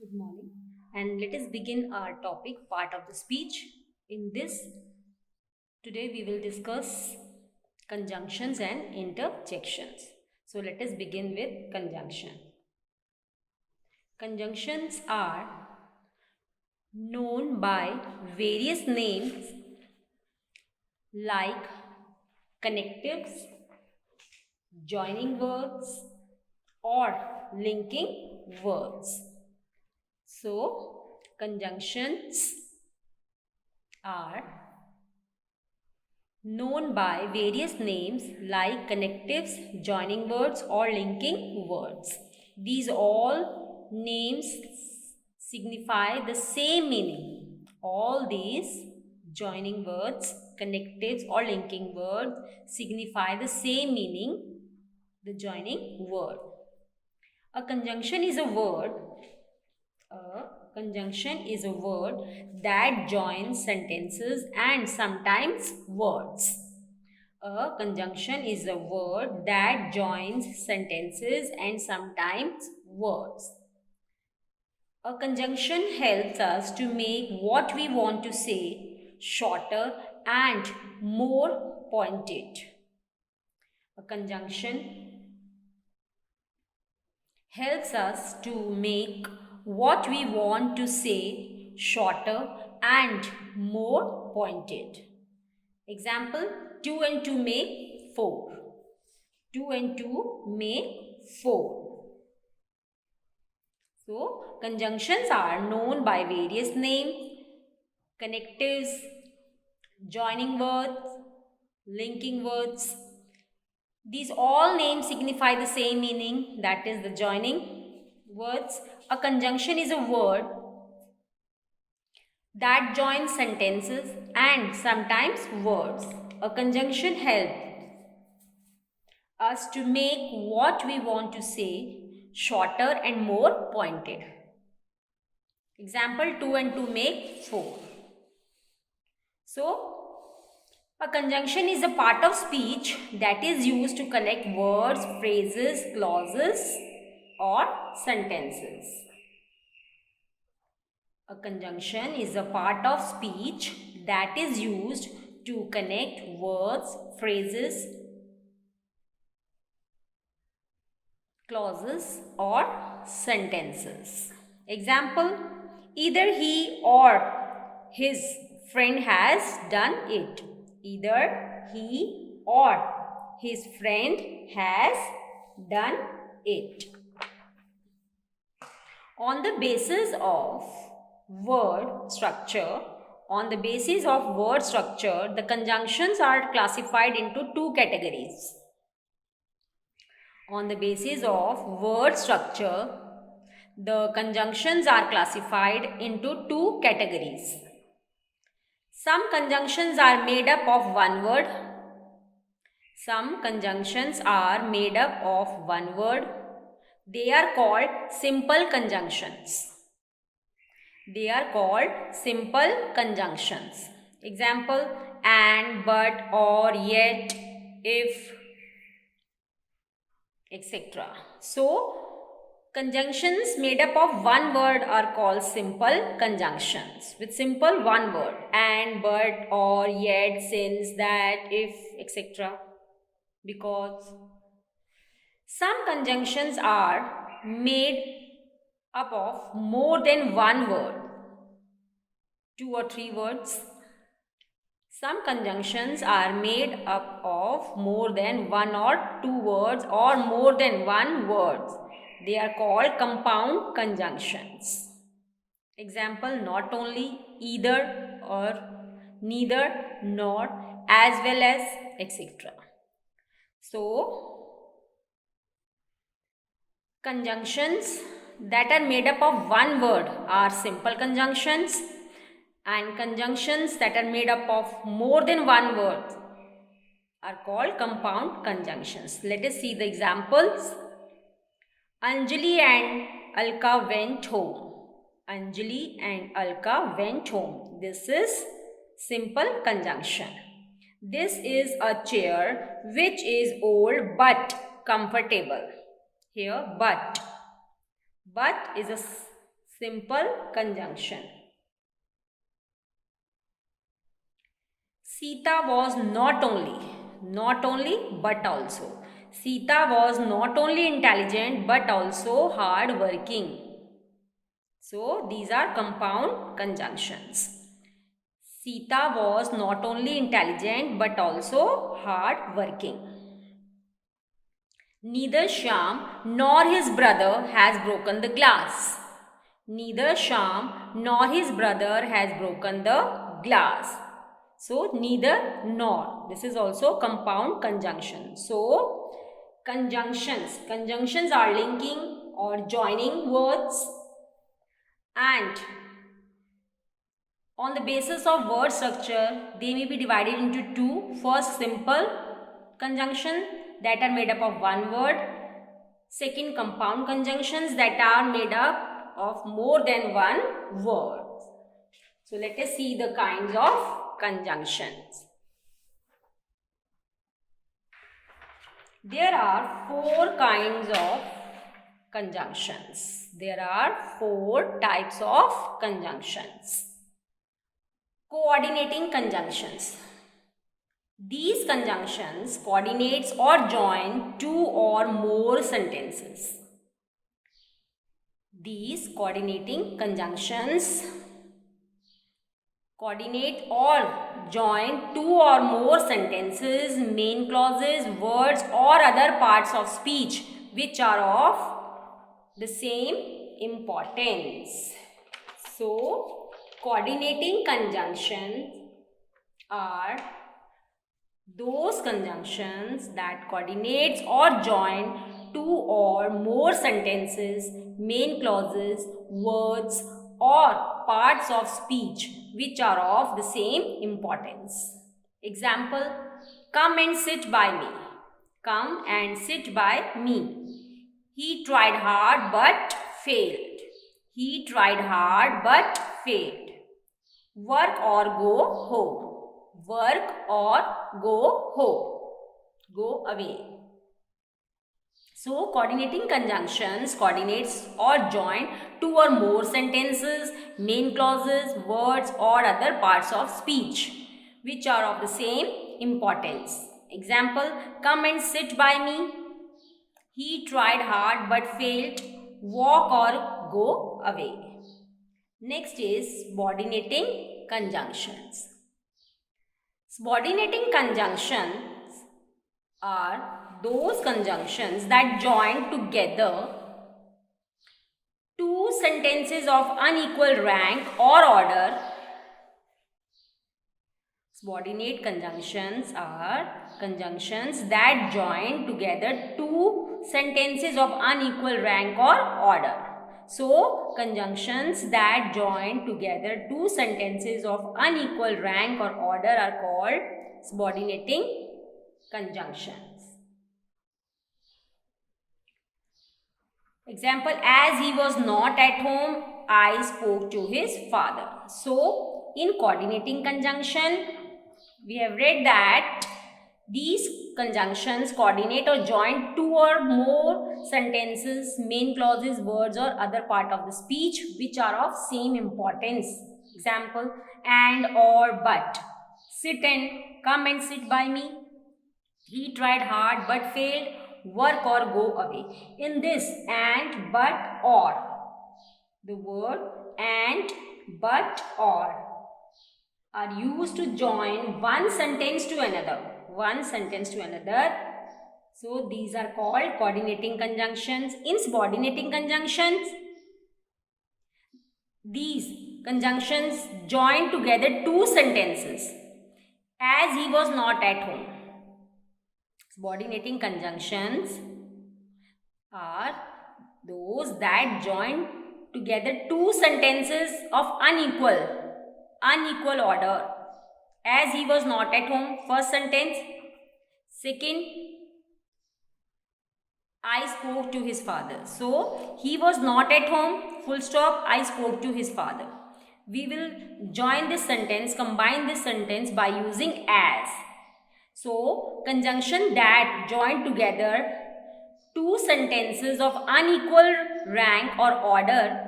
Good morning. And let us begin our topic, part of the speech. In this, today we will discuss conjunctions and interjections. So let us begin with conjunction. Conjunctions are known by various names like connectives, joining words, or linking words. So, conjunctions are known by various names like connectives, joining words, or linking words. These all names signify the same meaning. All these joining words, connectives, or linking words signify the same meaning, the joining word. A conjunction is a word. A conjunction is a word that joins sentences and sometimes words. A conjunction is a word that joins sentences and sometimes words. A conjunction helps us to make what we want to say shorter and more pointed. A conjunction helps us to make what we want to say shorter and more pointed. Example, 2 and 2 make 4. 2 and 2 make 4. So, conjunctions are known by various names, connectives, joining words, linking words. These all names signify the same meaning, that is the joining words. A conjunction is a word that joins sentences and sometimes words. A conjunction helps us to make what we want to say shorter and more pointed. Example, 2 and 2 make 4. So, a conjunction is a part of speech that is used to connect words, phrases, clauses, or sentences. A conjunction is a part of speech that is used to connect words, phrases, clauses, or sentences. Example, either he or his friend has done it. Either he or his friend has done it. On the basis of word structure, the conjunctions are classified into two categories. On the basis of word structure, the conjunctions are classified into two categories. Some conjunctions are made up of one word. Some conjunctions are made up of one word. They are called simple conjunctions. They are called simple conjunctions. Example, and, but, or, yet, if, etc. So, conjunctions made up of one word are called simple conjunctions. With simple one word, and, but, or, yet, since, that, if, etc. Because some conjunctions are made up of more than one word, 2 or 3 words. Some conjunctions are made up of more than 1 or 2 words or more than one words. They are called compound conjunctions. Example, not only, either or, neither, nor, as well as, etc. So, conjunctions that are made up of one word are simple conjunctions, and conjunctions that are made up of more than one word are called compound conjunctions. Let us see the examples. Anjali and Alka went home. Anjali and Alka went home. This is simple conjunction. This is a chair which is old but comfortable. Here, but is a Simple conjunction. Sita was not only but also. Sita was not only intelligent but also hard working. So these are compound conjunctions. Sita was not only intelligent but also hard working. Neither Shyam nor his brother has broken the glass. Neither Shyam nor his brother has broken the glass. So neither nor. This is also compound conjunction. So conjunctions are linking or joining words, and on the basis of word structure, they may be divided into two. First, simple conjunction that are made up of one word. Second, compound conjunctions that are made up of more than one word. So let us see the kinds of conjunctions. There are four kinds of conjunctions. There are four types of conjunctions. Coordinating conjunctions. These conjunctions coordinates or join two or more sentences. These coordinating conjunctions coordinate or join two or more sentences, main clauses, words or other parts of speech which are of the same importance. So, coordinating conjunctions are those conjunctions that coordinates or join two or more sentences, main clauses, words or parts of speech which are of the same importance. Example, come and sit by me. Come and sit by me. He tried hard but failed. He tried hard but failed. Work or go home. Work or go home. Go away. So, coordinating conjunctions coordinates or join two or more sentences, main clauses, words or other parts of speech which are of the same importance. Example, come and sit by me. He tried hard but failed. Walk or go away. Next is subordinating conjunctions. Subordinating conjunctions are those conjunctions that join together two sentences of unequal rank or order. Subordinate conjunctions are conjunctions that join together two sentences of unequal rank or order. So, conjunctions that join together two sentences of unequal rank or order are called subordinating conjunctions. Example, as he was not at home, I spoke to his father. So, in coordinating conjunction, we have read that these conjunctions coordinate or join two or more sentences, main clauses, words or other part of the speech which are of same importance. Example, and or but. Sit and come and sit by me. He tried hard but failed. Work or go away. In this and, but, or, the word and, but, or are used to join one sentence to another. One sentence to another. So, these are called coordinating conjunctions. In subordinating conjunctions, these conjunctions join together two sentences. As he was not at home. Subordinating conjunctions are those that join together two sentences of unequal order. As he was not at home, first sentence. Second, I spoke to his father. So, he was not at home, full stop, I spoke to his father. We will join this sentence, combine this sentence by using as. So, conjunction that join together two sentences of unequal rank or order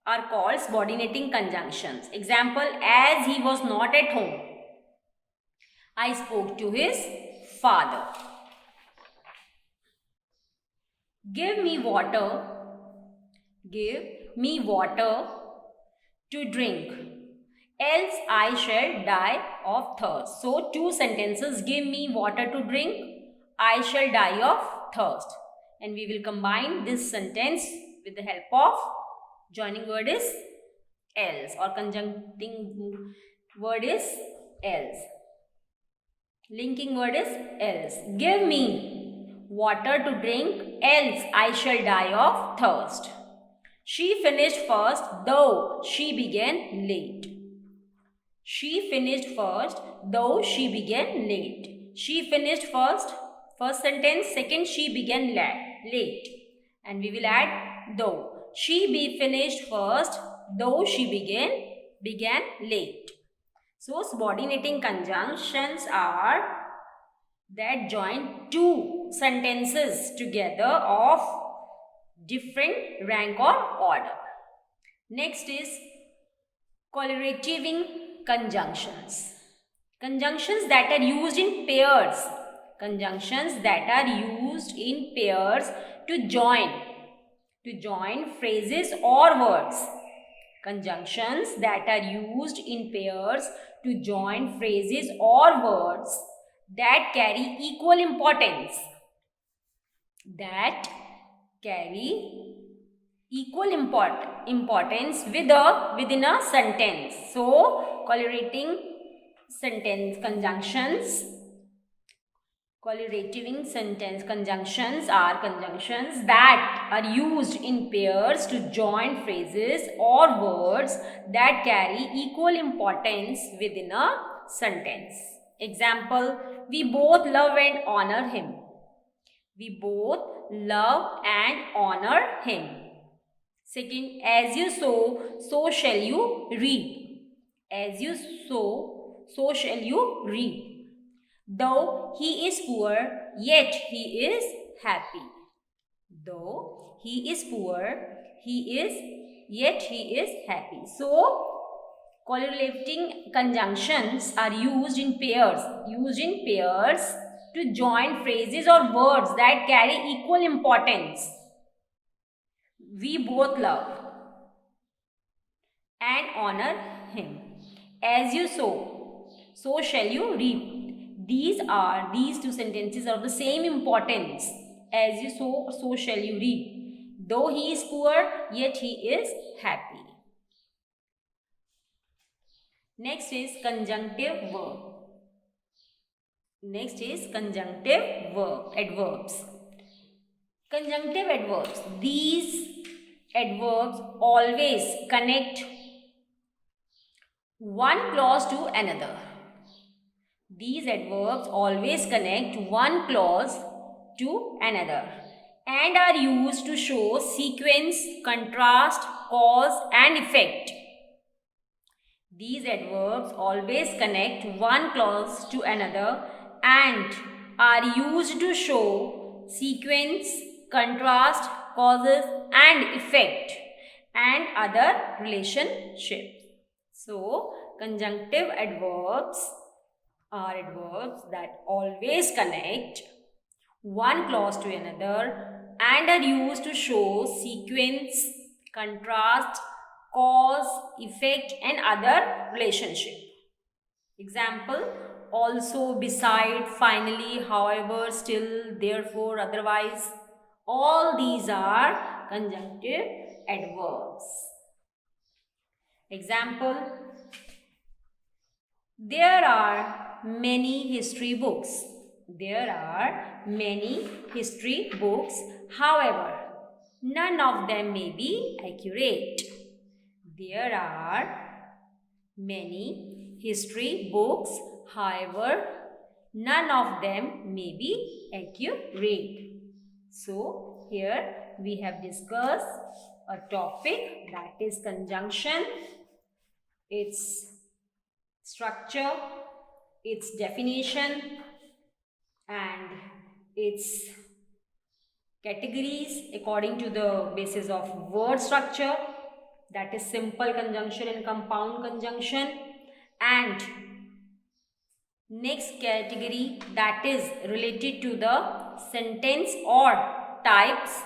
are called subordinating conjunctions. Example, as he was not at home, I spoke to his father. Give me water. Give me water to drink, else I shall die of thirst. So, two sentences. Give me water to drink, I shall die of thirst. And we will combine this sentence with the help of joining word is else, or conjuncting word is else. Linking word is else. Give me water to drink, else I shall die of thirst. She finished first, though she began late. She finished first, though she began late. She finished first sentence. Second, she began late. And we will add though. She finished first, though she began late. So, subordinating conjunctions are that join two sentences together of different rank or order. Next is correlative conjunctions. Conjunctions that are used in pairs. Conjunctions that are used in pairs to join phrases or words. Conjunctions that are used in pairs to join phrases or words that carry equal importance. That carry equal importance within a sentence. So, correlating sentence conjunctions. Correlative sentence conjunctions are conjunctions that are used in pairs to join phrases or words that carry equal importance within a sentence. Example, we both love and honor him. We both love and honor him. Second, as you sow, so shall you reap. As you sow, so shall you reap. Though he is poor, yet he is happy. Though he is poor, yet he is happy. So, correlating conjunctions are used in pairs to join phrases or words that carry equal importance. We both love and honor him. As you sow, so shall you reap. These two sentences are of the same importance. As you sow, so shall you reap. Though he is poor, yet he is happy. Next is conjunctive verb. Adverbs. Conjunctive adverbs. These adverbs always connect one clause to another. These adverbs always connect one clause to another and are used to show sequence, contrast, cause and effect. These adverbs always connect one clause to another and are used to show sequence, contrast, causes and effect and other relationships. So, conjunctive adverbs are adverbs that always connect one clause to another and are used to show sequence, contrast, cause, effect and other relationship. Example, also, beside, finally, however, still, therefore, otherwise. All these are conjunctive adverbs. Example, there are many history books. There are many history books. However, none of them may be accurate. There are many history books. However, none of them may be accurate. So, here we have discussed a topic, that is conjunction, its structure, its definition and its categories according to the basis of word structure. that is simple conjunction and compound conjunction. And next category, that is related to the sentence or types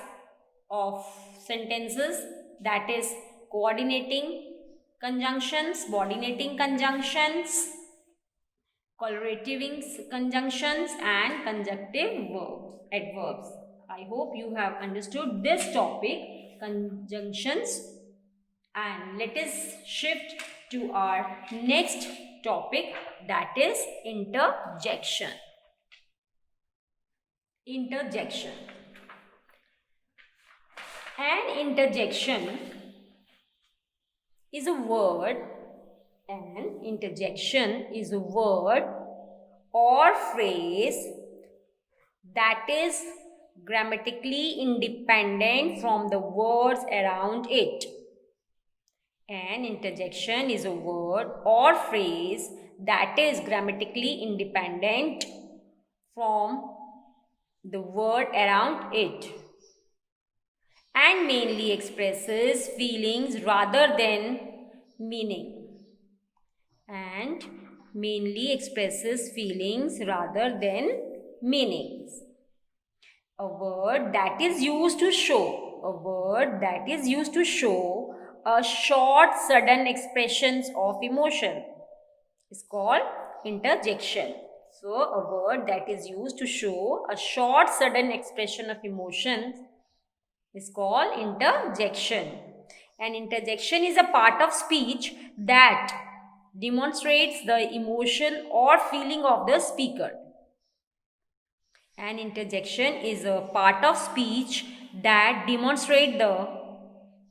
of sentences, that is coordinating conjunctions, subordinating conjunctions, correlative conjunctions, and conjunctive adverbs. I hope you have understood this topic, conjunctions. And let us shift to our next topic, that is interjection. Interjection. An interjection is a word. An interjection is a word or phrase that is grammatically independent from the words around it. An interjection is a word or phrase that is grammatically independent from the word around it and mainly expresses feelings rather than meaning. And mainly expresses feelings rather than meanings. A word that is used to show, a word that is used to show a short sudden expressions of emotion is called interjection. So a word that is used to show a short sudden expression of emotions is called interjection. An interjection is a part of speech that demonstrates the emotion or feeling of the speaker. An interjection is a part of speech that demonstrates the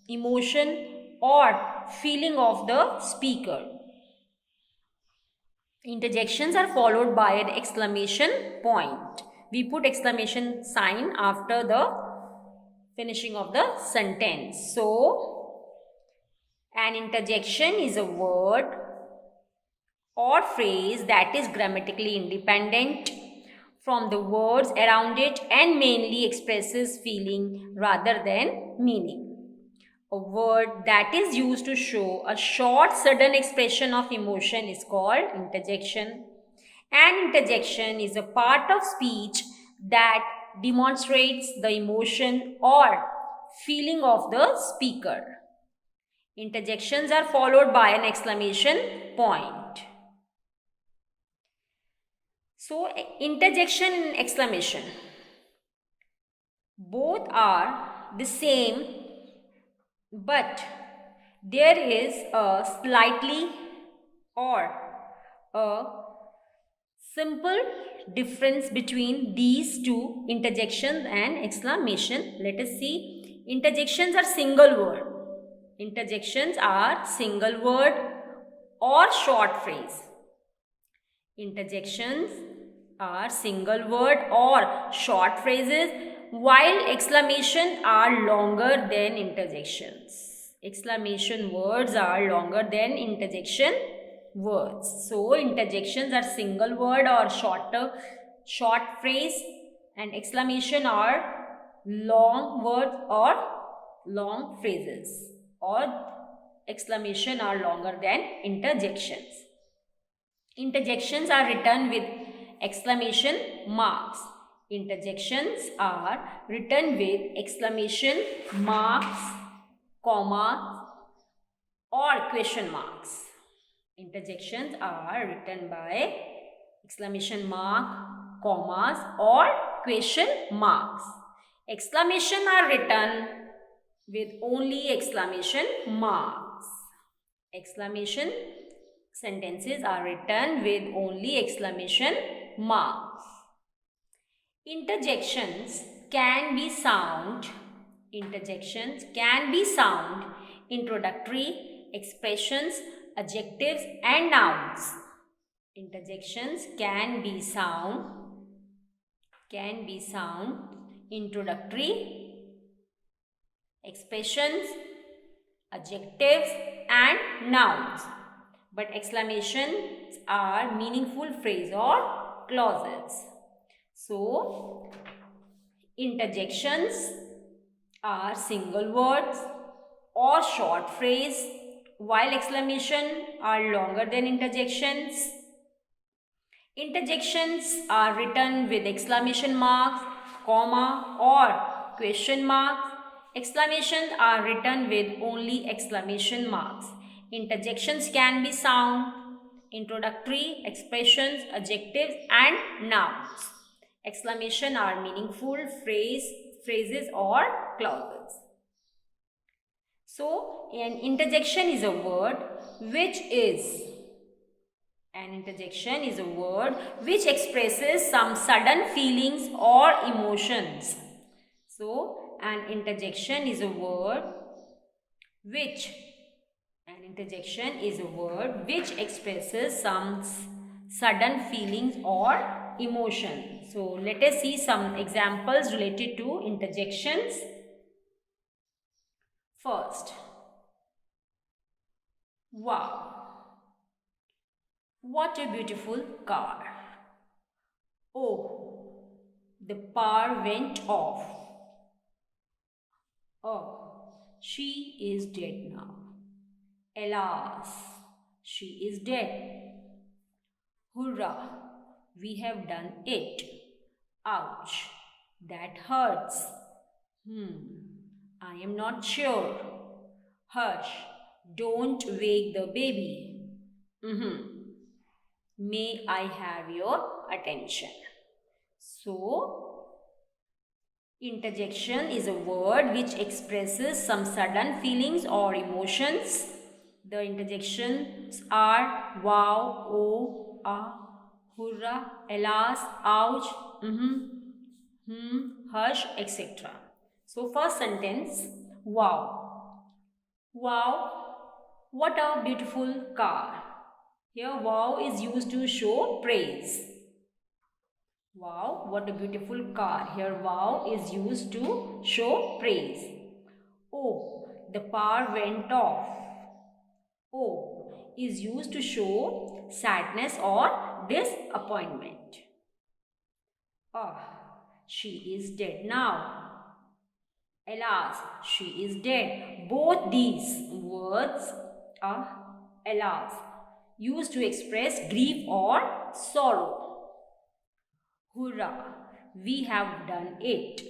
emotion or feeling of the speaker. Interjections are followed by an exclamation point. We put exclamation sign after the finishing of the sentence. So, an interjection is a word or phrase that is grammatically independent from the words around it and mainly expresses feeling rather than meaning. A word that is used to show a short sudden expression of emotion is called interjection. An interjection is a part of speech that demonstrates the emotion or feeling of the speaker. Interjections are followed by an exclamation point. So, interjection and exclamation, both are the same, but there is a slightly or a simple difference between these two, interjections and exclamation. Let us see. Interjections are single word. Interjections are single word or short phrase. Interjections are single word or short phrases, while exclamation are longer than interjections. Exclamation words are longer than interjection words. So interjections are single word or short phrase, and exclamation are long words or long phrases, or exclamation are longer than interjections. Interjections are written with exclamation marks. Interjections are written with exclamation marks, commas, or question marks. Interjections are written by exclamation mark, commas, or question marks. Exclamation are written with only exclamation marks. Exclamation sentences are written with only exclamation marks. Interjections can be sound. Interjections can be sound, introductory, expressions, adjectives, and nouns. Interjections can be sound, introductory, expressions, adjectives, and nouns. But exclamations are meaningful phrase or clauses. So, interjections are single words or short phrase, while exclamation are longer than interjections. Interjections are written with exclamation marks, comma or question marks. Exclamations are written with only exclamation marks. Interjections can be sound, introductory, expressions, adjectives and nouns. Exclamation are meaningful phrases or clauses. So, an interjection is a word which expresses some sudden feelings or emotions. So, an interjection is a word which expresses some sudden feelings or emotion. So, let us see some examples related to interjections. First, wow, what a beautiful car. Oh, the power went off. Oh, she is dead now. Alas, she is dead. Hurrah, we have done it. Ouch, that hurts. I am not sure. Hush, don't wake the baby. May I have your attention? So, interjection is a word which expresses some sudden feelings or emotions. The interjections are wow, oh, ah, hurrah, alas, ouch, hush, etc. So, first sentence, wow. Wow, what a beautiful car. Here, wow is used to show praise. Wow, what a beautiful car. Here, wow is used to show praise. Oh, the power went off. Oh is used to show sadness or disappointment. Ah, she is dead now. Alas, she is dead. Both these words are alas, used to express grief or sorrow. Hurrah, we have done it.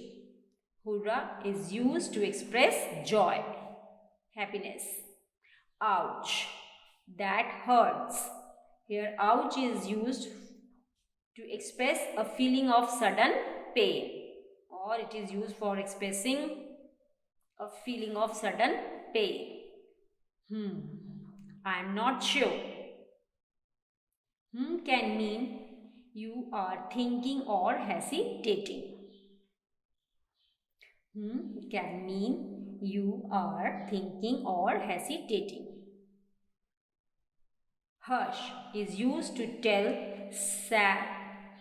Hurrah is used to express joy, happiness. Ouch, that hurts. Here, ouch is used to express a feeling of sudden pain, or it is used for expressing a feeling of sudden pain. I am not sure. Can mean you are thinking or hesitating. Can mean you are thinking or hesitating. Hush is used to tell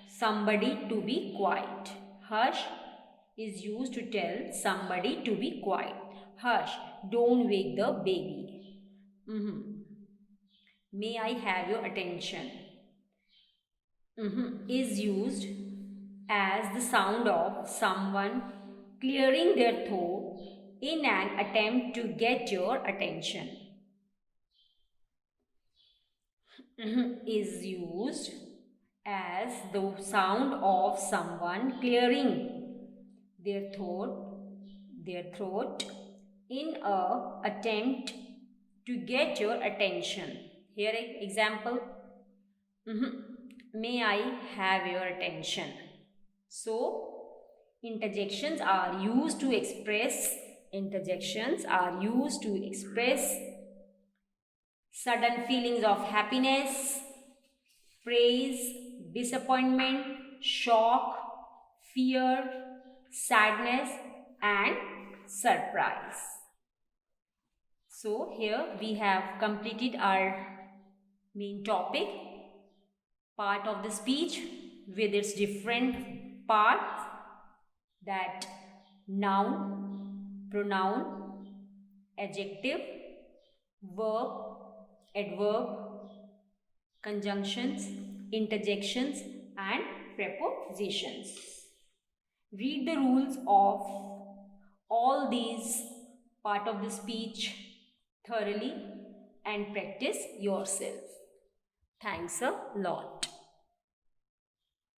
somebody to be quiet. Hush is used to tell somebody to be quiet. Hush, don't wake the baby. May I have your attention? Is used as the sound of someone clearing their throat in an attempt to get your attention. Is used as the sound of someone clearing their throat in a attempt to get your attention. Here example, may I have your attention? So interjections are used to express sudden feelings of happiness, praise, disappointment, shock, fear, sadness and surprise. So here we have completed our main topic, part of the speech with its different parts, that noun, pronoun, adjective, verb, adverb, conjunctions, interjections and prepositions. Read the rules of all these part of the speech thoroughly and practice yourself. Thanks a lot.